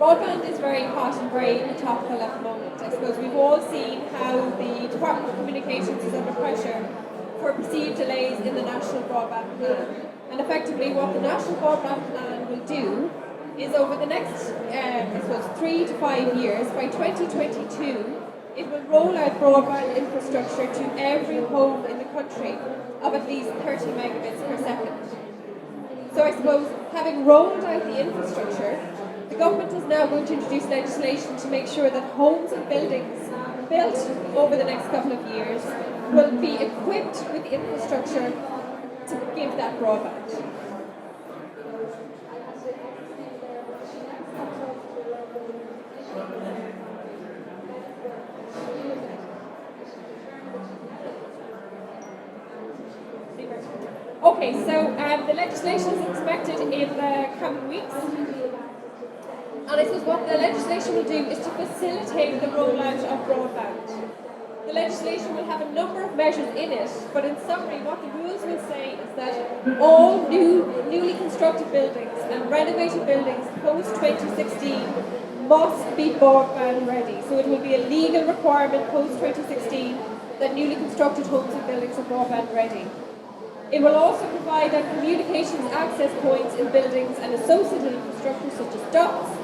Broadband is very hot and very topical at the moment. I suppose we've all seen how the Department of Communications is under pressure for perceived delays in the National Broadband Plan. And effectively what the National Broadband Plan will do is over the next, 3 to 5 years, by 2022, it will roll out broadband infrastructure to every home in the country of at least 30 megabits per second. So I suppose, having rolled out the infrastructure, the government is now going to introduce legislation to make sure that homes and buildings built over the next couple of years will be equipped with the infrastructure to give that broadband. Okay, so the legislation is expected in the coming weeks. And I suppose what the legislation will do is to facilitate the rollout of broadband. The legislation will have a number of measures in it, but in summary, what the rules will say is that all newly constructed buildings and renovated buildings post-2016 must be broadband ready. So it will be a legal requirement post-2016 that newly constructed homes and buildings are broadband ready. It will also provide that communications access points in buildings and associated infrastructure such as ducts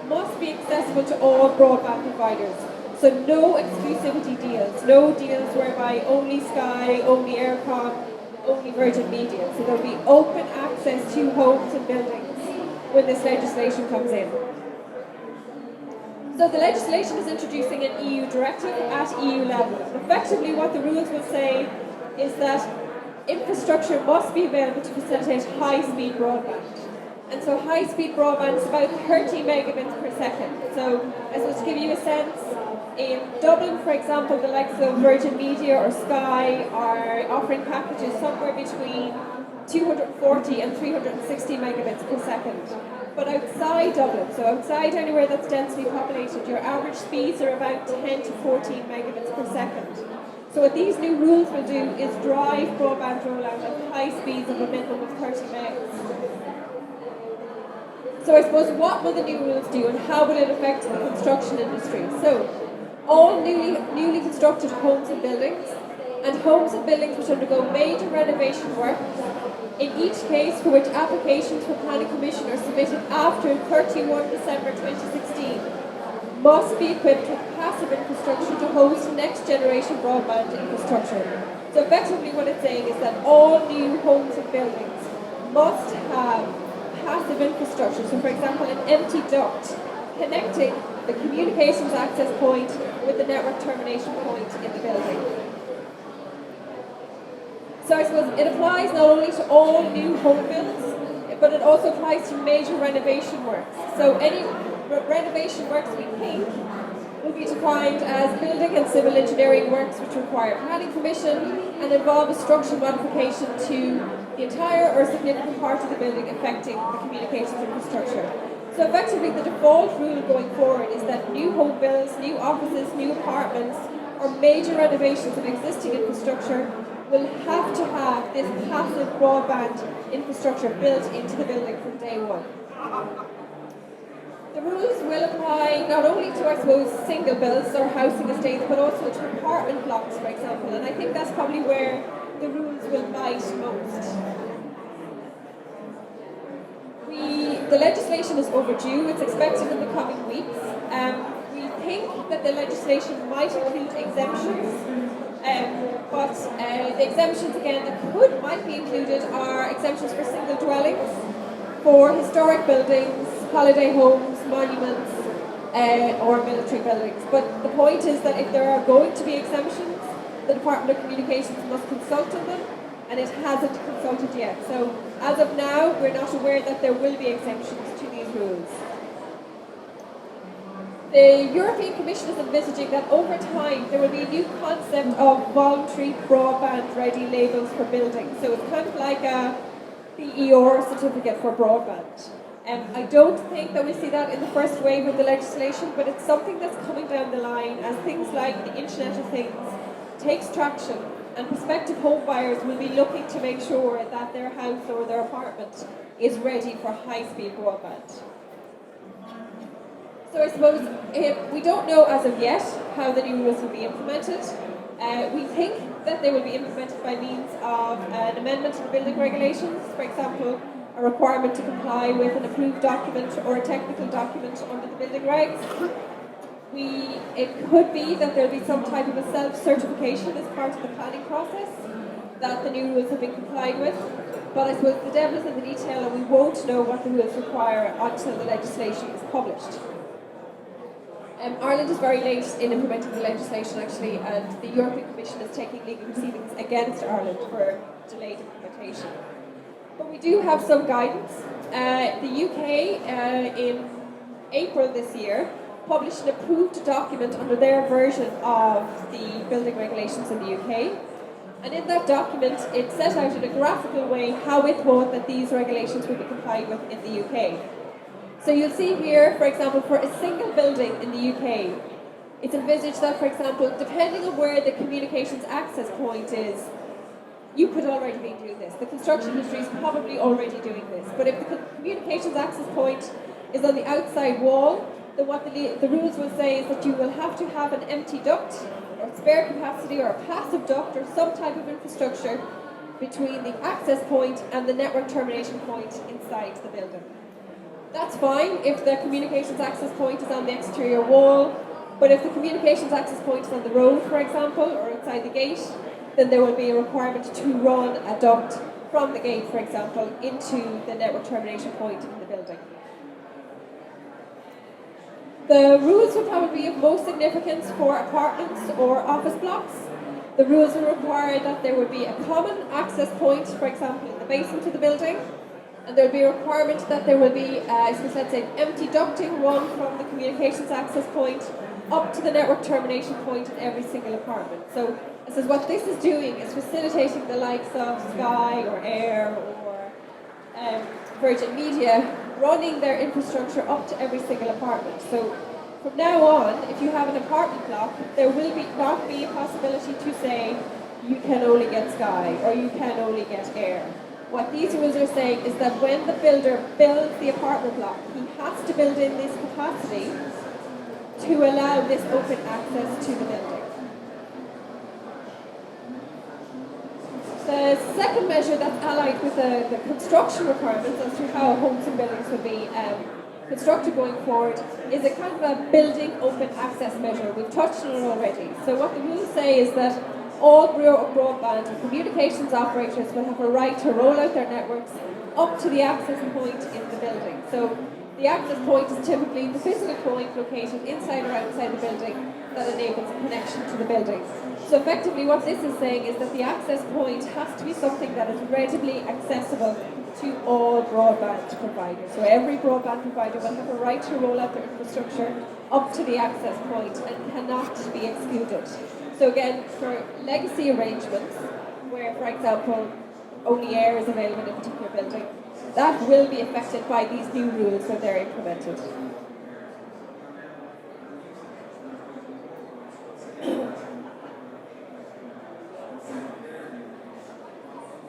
must be accessible to all broadband providers. So no exclusivity deals, no deals whereby only Sky, only Aircom, only Virgin Media. So there will be open access to homes and buildings when this legislation comes in. So the legislation is introducing an EU directive at EU level. Effectively what the rules will say is that infrastructure must be available to facilitate high-speed broadband. And so high-speed broadband is about 30 megabits per second. So as was to give you a sense, in Dublin, for example, the likes of Virgin Media or Sky are offering packages somewhere between 240 and 360 megabits per second. But outside Dublin, so outside anywhere that's densely populated, your average speeds are about 10 to 14 megabits per second. So what these new rules will do is drive broadband rollout at high speeds of a minimum of 30 megs. So I suppose what will the new rules do and how will it affect the construction industry? So all newly constructed homes and buildings which undergo major renovation work, in each case for which applications for planning permission are submitted after 31 December 2016, must be equipped with passive infrastructure to host next generation broadband infrastructure. So effectively what it's saying is that all new homes and buildings must have passive infrastructure. So for example, an empty duct connecting the communications access point with the network termination point in the building. So I suppose it applies not only to all new home builds, but it also applies to major renovation works. So any renovation works we think will be defined as building and civil engineering works which require planning permission and involve a structural modification to the entire or significant part of the building affecting the communications infrastructure. So effectively the default rule going forward is that new home builds, new offices, new apartments or major renovations of existing infrastructure will have to have this passive broadband infrastructure built into the building from day one. The rules will apply not only to, I suppose, single builds or housing estates, but also to apartment blocks, for example. And I think that's probably where the rules will bite most. The legislation is overdue. It's expected in the coming weeks. We think that the legislation might include exemptions, but the exemptions, again, that might be included are exemptions for single dwellings, for historic buildings, holiday homes, monuments, or military buildings. But the point is that if there are going to be exemptions, the Department of Communications must consult on them, and it hasn't consulted yet. So as of now, we're not aware that there will be exemptions to these rules. The European Commission is envisaging that over time there will be a new concept of voluntary broadband ready labels for buildings. So it's kind of like a EOR certificate for broadband. I don't think that we'll see that in the first wave of the legislation, but it's something that's coming down the line as things like the Internet of Things takes traction, and prospective home buyers will be looking to make sure that their house or their apartment is ready for high-speed broadband. So I suppose we don't know as of yet how the new rules will be implemented. We think that they will be implemented by means of an amendment to the building regulations, for example, a requirement to comply with an approved document or a technical document under the building regs. It could be that there will be some type of a self-certification as part of the planning process that the new rules have been complied with. But I suppose the devil is in the detail, and we won't know what the rules require until the legislation is published. Ireland is very late in implementing the legislation actually, and the European Commission is taking legal proceedings against Ireland for delayed implementation. But we do have some guidance. The UK in April this year published an approved document under their version of the building regulations in the UK. And in that document, it set out in a graphical way how it thought that these regulations would be complied with in the UK. So you'll see here, for example, for a single building in the UK, it's envisaged that, for example, depending on where the communications access point is, you could already be doing this. The construction industry is probably already doing this. But if the communications access point is on the outside wall, then what the rules will say is that you will have to have an empty duct or spare capacity or a passive duct or some type of infrastructure between the access point and the network termination point inside the building. That's fine if the communications access point is on the exterior wall, but if the communications access point is on the road, for example, or outside the gate, then there will be a requirement to run a duct from the gate, for example, into the network termination point in the building. The rules will probably be of most significance for apartments or office blocks. The rules will require that there would be a common access point, for example, in the basement of the building, and there will be a requirement that there will be, let's say, empty ducting run from the communications access point up to the network termination point in every single apartment. So this is what this is doing, is facilitating the likes of Sky or Air or Virgin Media running their infrastructure up to every single apartment. So from now on, if you have an apartment block, there will not be a possibility to say you can only get Sky or you can only get Air. What these rules are saying is that when the builder builds the apartment block, he has to build in this capacity to allow this open access to the building. The second measure that's allied with the construction requirements as to how homes and buildings will be constructed going forward is a kind of a building open access measure. We've touched on it already. So what the rules say is that all broadband and communications operators will have a right to roll out their networks up to the access point in the building. So the access point is typically the physical point located inside or outside the building that enables a connection to the building. So effectively what this is saying is that the access point has to be something that is readily accessible to all broadband providers. So every broadband provider will have a right to roll out their infrastructure up to the access point and cannot be excluded. So again, for legacy arrangements, where, for example, only Air is available in a particular building, that will be affected by these new rules when they're implemented.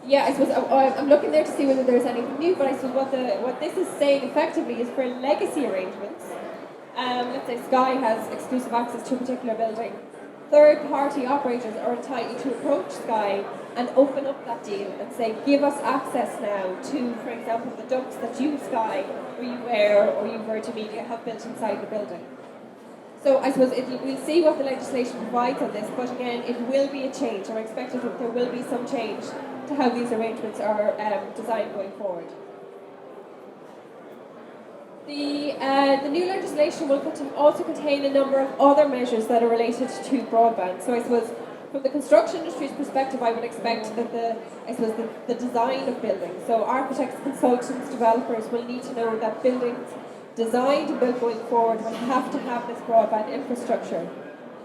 Yeah, I suppose I'm looking there to see whether there's anything new, but I suppose what this is saying effectively is for legacy arrangements, let's say Sky has exclusive access to a particular building, third-party operators are entitled to approach Sky and open up that deal and say, give us access now to, for example, the ducts that you, Sky, or you Air, or you Virgin Media have built inside the building. So I suppose we'll see what the legislation provides on this, but again, it will be a change. I'm expecting that there will be some change to how these arrangements are designed going forward. The new legislation will also contain a number of other measures that are related to broadband. So I suppose from the construction industry's perspective, I would expect that the design of buildings, so architects, consultants, developers will need to know that buildings designed and built going forward will have to have this broadband infrastructure.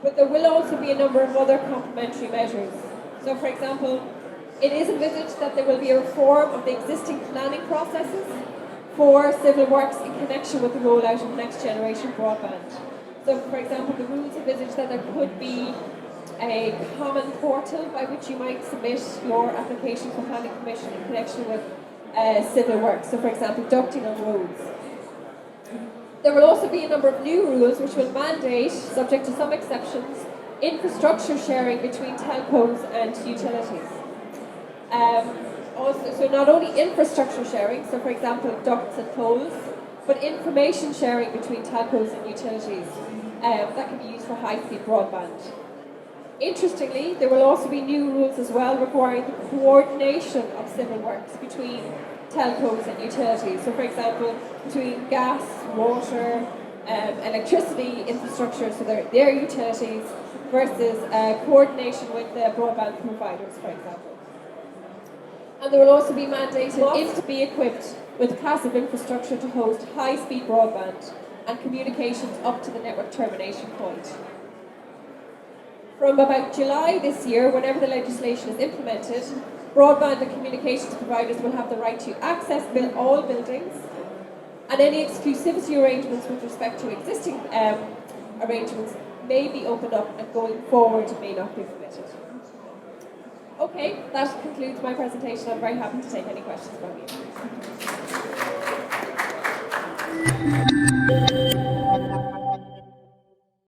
But there will also be a number of other complementary measures. So for example, it is envisaged that there will be a reform of the existing planning processes for civil works in connection with the rollout of next generation broadband. So for example, the rules envisage that there could be a common portal by which you might submit your application for planning permission in connection with civil works. So for example, ducting on roads. There will also be a number of new rules which will mandate, subject to some exceptions, infrastructure sharing between telcos and utilities. So not only infrastructure sharing, so for example ducts and poles, but information sharing between telcos and utilities that can be used for high-speed broadband. Interestingly, there will also be new rules as well requiring the coordination of civil works between telcos and utilities. So for example, between gas, water, electricity infrastructure, so their utilities, versus coordination with the broadband providers, for example. And there will also be mandated to be equipped with passive infrastructure to host high-speed broadband and communications up to the network termination point. From about July this year, whenever the legislation is implemented, broadband and communications providers will have the right to access all buildings, and any exclusivity arrangements with respect to existing arrangements may be opened up and going forward may not be permitted. Okay, that concludes my presentation. I'm very happy to take any questions from you.